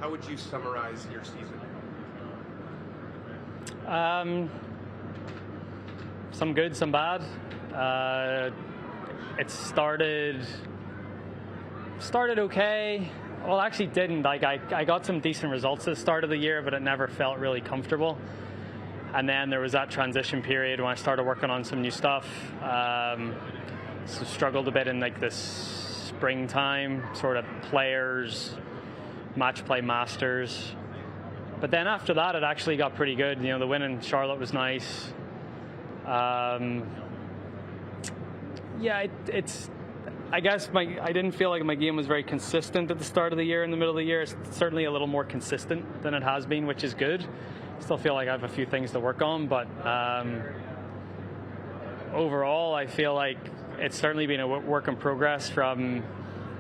how would you summarize your season? Some good, some bad. It started okay. Well, actually didn't. Like I got some decent results at the start of the year, but it never felt really comfortable. And then there was that transition period when I started working on some new stuff. So struggled a bit in like this springtime, sort of players, match play masters. But then after that, it actually got pretty good. You know, the win in Charlotte was nice. It's. I guess I didn't feel like my game was very consistent at the start of the year. In the middle of the year, it's certainly a little more consistent than it has been, which is good. Still feel like I have a few things to work on, but overall, I feel like it's certainly been a work in progress from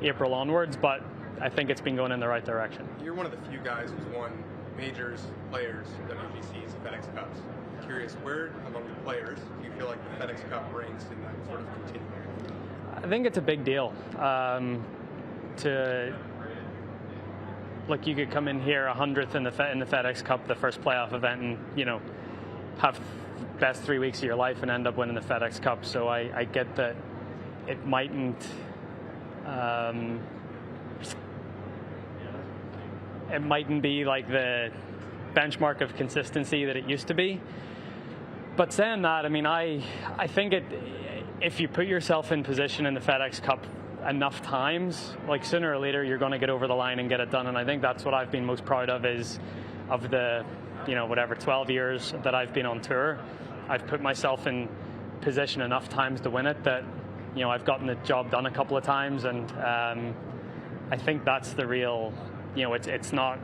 April onwards, but I think it's been going in the right direction. You're one of the few guys who's won majors, players, WGCs, FedEx Cups. I'm curious, where among the players do you feel like the FedEx Cup ranks in that sort of continuum? I think it's a big deal. You could come in here 100th in the FedEx Cup, the first playoff event, and have best 3 weeks of your life and end up winning the FedEx Cup. So I get that it mightn't. It mightn't be like the benchmark of consistency that it used to be. But saying that, I mean, I think if you put yourself in position in the FedEx Cup enough times, like sooner or later you're going to get over the line and get it done. And I think that's what I've been most proud of is of the 12 years that I've been on tour. I've put myself in position enough times to win it that I've gotten the job done a couple of times, and I think that's the real. It's not.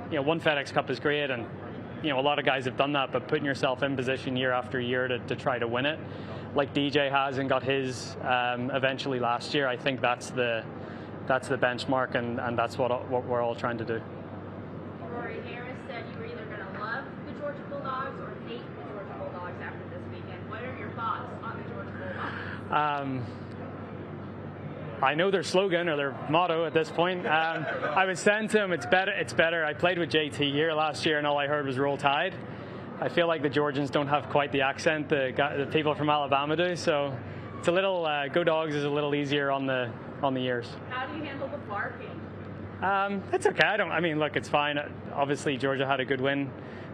One FedEx Cup is great, and a lot of guys have done that, but putting yourself in position year after year to try to win it, like DJ has and got his eventually last year, I think that's the benchmark, and that's what we're all trying to do. Rory Harris said you were either going to love the Georgia Bulldogs or hate the Georgia Bulldogs after this weekend. What are your thoughts on the Georgia Bulldogs? I know their slogan or their motto at this point. I was saying to him, it's better. I played with JT here last year, and all I heard was Roll Tide. I feel like the Georgians don't have quite the accent the people from Alabama do, so it's a little Go Dogs is a little easier on the ears. How do you handle the barking? It's okay. Look, it's fine. Obviously, Georgia had a good win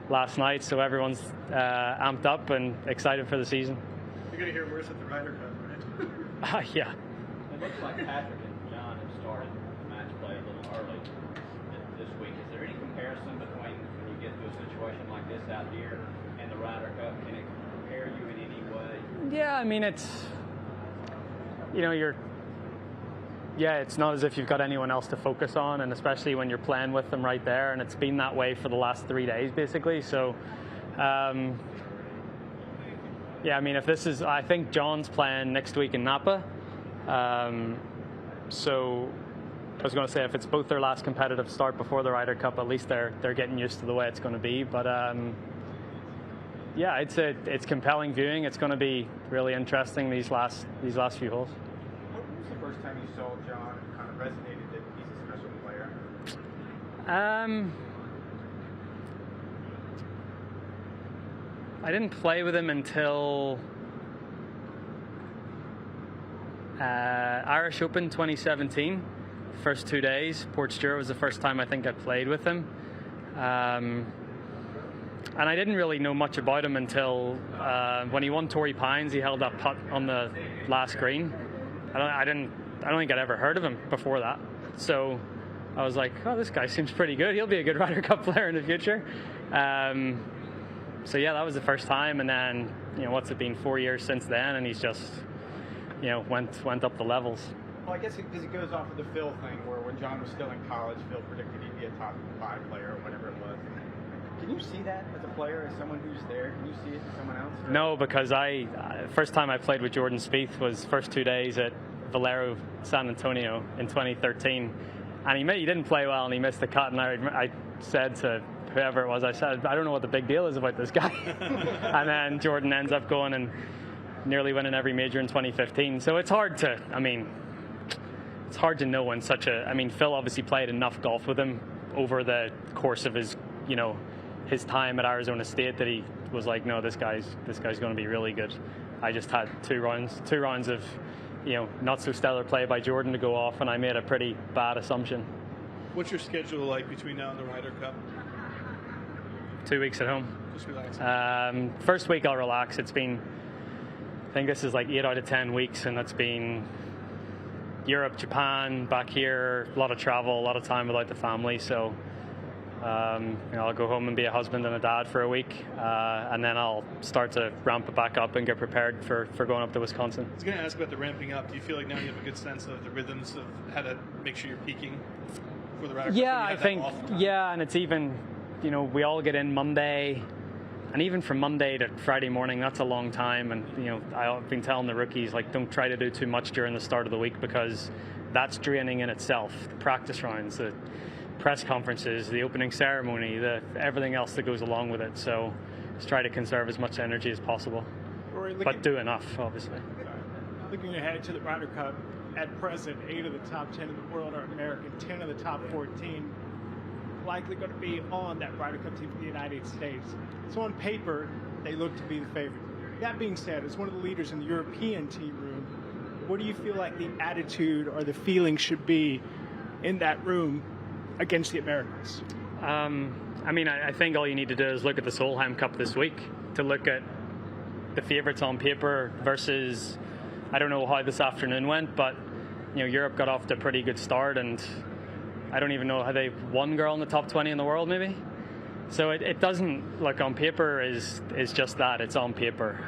last night, so everyone's amped up and excited for the season. You're going to hear worse at the Ryder Cup, right? Yeah. It looks like Patrick and John have started the match play a little early this week. Is there any comparison between when you get to a situation like this out here and the Ryder Cup? Can it compare you in any way? Yeah, it's it's not as if you've got anyone else to focus on, and especially when you're playing with them right there, and it's been that way for the last 3 days basically. So I think John's playing next week in Napa. So I was going to say, if it's both their last competitive start before the Ryder Cup, at least they're getting used to the way it's going to be. But it's compelling viewing. It's going to be really interesting these last few holes. What was the first time you saw John and kind of resonated that he's a special player? I didn't play with him until Irish Open 2017, first 2 days. Portstewart was the first time I think I played with him, and I didn't really know much about him until when he won Torrey Pines. He held that putt on the last green. I don't think I'd ever heard of him before that, so I was like, oh, this guy seems pretty good. He'll be a good Ryder Cup player in the future. So that was the first time, and then what's it been, 4 years since then, and he's just went up the levels. Well, I guess because it goes off of the Phil thing, where when John was still in college, Phil predicted he'd be a top 5 player or whatever it was. Can you see that as a player, as someone who's there? Can you see it as someone else? No, because first time I played with Jordan Spieth was first 2 days at Valero San Antonio in 2013, and he didn't play well and he missed the cut, and I said to whoever it was, I said, I don't know what the big deal is about this guy. And then Jordan ends up going and nearly winning every major in 2015. So it's hard to know in such a. Phil obviously played enough golf with him over the course of his, his time at Arizona State that he was like, no, this guy's going to be really good. I just had two rounds of, not so stellar play by Jordan to go off, and I made a pretty bad assumption. What's your schedule like between now and the Ryder Cup? 2 weeks at home. Just relaxing. First week I'll relax. It's been, I think this is like 8 out of 10 weeks, and that's been Europe, Japan, back here, a lot of travel, a lot of time without the family. So I'll go home and be a husband and a dad for a week, and then I'll start to ramp it back up and get prepared for going up to Wisconsin. I was going to ask about the ramping up. Do you feel like now you have a good sense of the rhythms of how to make sure you're peaking for the Ryder Cup? Yeah, I think, and it's even, we all get in Monday, and even from Monday to Friday morning, that's a long time. And, I've been telling the rookies, like, don't try to do too much during the start of the week, because that's draining in itself. The practice rounds, the press conferences, the opening ceremony, everything else that goes along with it. So just try to conserve as much energy as possible, Rory, but do enough, obviously. Looking ahead to the Ryder Cup, at present, 8 of the top 10 in the world are American, 10 of the top 14 likely going to be on that Ryder Cup team for the United States. So on paper, they look to be the favorite. That being said, as one of the leaders in the European team room, what do you feel like the attitude or the feeling should be in that room against the Americans? I think all you need to do is look at the Solheim Cup this week to look at the favourites on paper versus, I don't know how this afternoon went, but Europe got off to a pretty good start, and I don't even know how they one girl in the top 20 in the world maybe. So it doesn't look on paper is just that, it's on paper.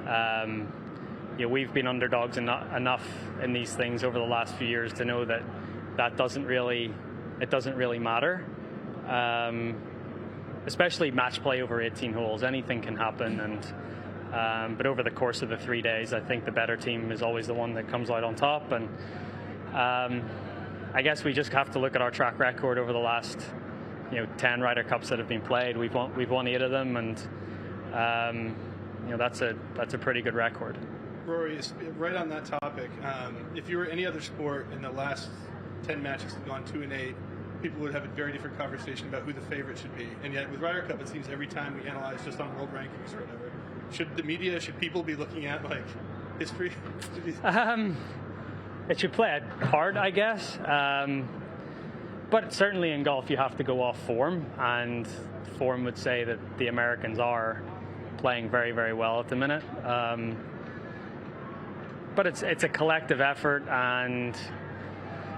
We've been underdogs enough in these things over the last few years to know that doesn't really matter. Especially match play over 18 holes, anything can happen, and but over the course of the 3 days, I think the better team is always the one that comes out on top. And I guess we just have to look at our track record over the last 10 Ryder Cups that have been played. We've won 8 of them, and that's a pretty good record. Rory, right on that topic, if you were any other sport in the last 10 matches have gone 2-8, people would have a very different conversation about who the favorite should be. And yet with Ryder Cup, it seems every time we analyze just on world rankings or whatever, should people be looking at like history? It should play a part, I guess. But certainly in golf, you have to go off form, and form would say that the Americans are playing very, very well at the minute. But it's a collective effort, and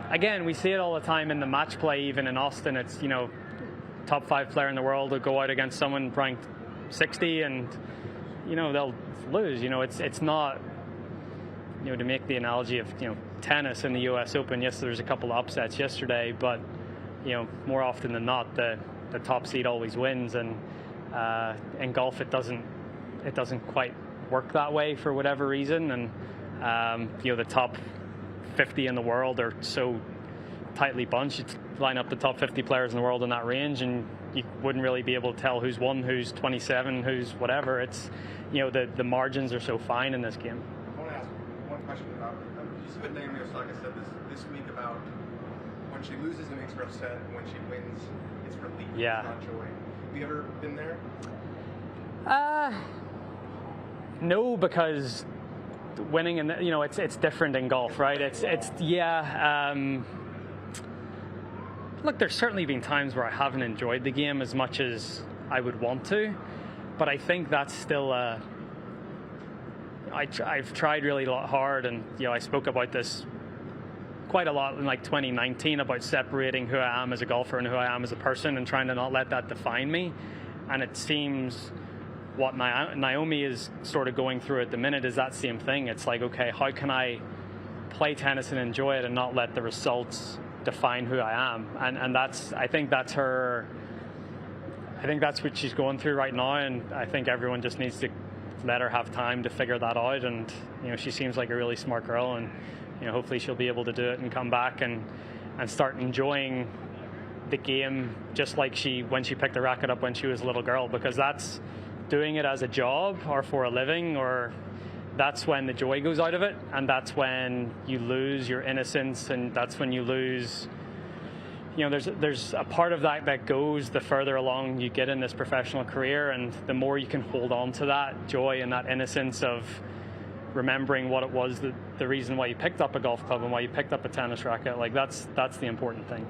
again, we see it all the time in the match play. Even in Austin, it's top 5 player in the world will go out against someone ranked 60, and they'll lose. It's not, to make the analogy of tennis in the U.S. Open. Yes, there's a couple of upsets yesterday, but more often than not, the top seed always wins. And in golf, it doesn't quite work that way for whatever reason. And the top 50 in the world are so tightly bunched. You line up the top 50 players in the world in that range, and you wouldn't really be able to tell who's won, who's 27, who's whatever. It's the margins are so fine in this game. I want to ask one question about you see what Naomi Osaka said this week about when she loses it makes her upset, and when she wins it's relief, yeah. It's not joy. Have you ever been there? No, because winning and it's different in golf, right? Look, there's certainly been times where I haven't enjoyed the game as much as I would want to, but I think that's still I've tried really hard, and I spoke about this quite a lot in like 2019 about separating who I am as a golfer and who I am as a person, and trying to not let that define me. And it seems what Naomi is sort of going through at the minute is that same thing. It's like, okay, how can I play tennis and enjoy it and not let the results define who I am? And I think that's what she's going through right now, and I think everyone just needs to let her have time to figure that out. And she seems like a really smart girl, and hopefully she'll be able to do it and come back and start enjoying the game just like when she picked the racket up when she was a little girl, because that's doing it as a job or for a living, or that's when the joy goes out of it, and that's when you lose your innocence, and that's when you lose there's a part of that goes the further along you get in this professional career, and the more you can hold on to that joy and that innocence of remembering what it was, the reason why you picked up a golf club and why you picked up a tennis racket. Like that's the important thing.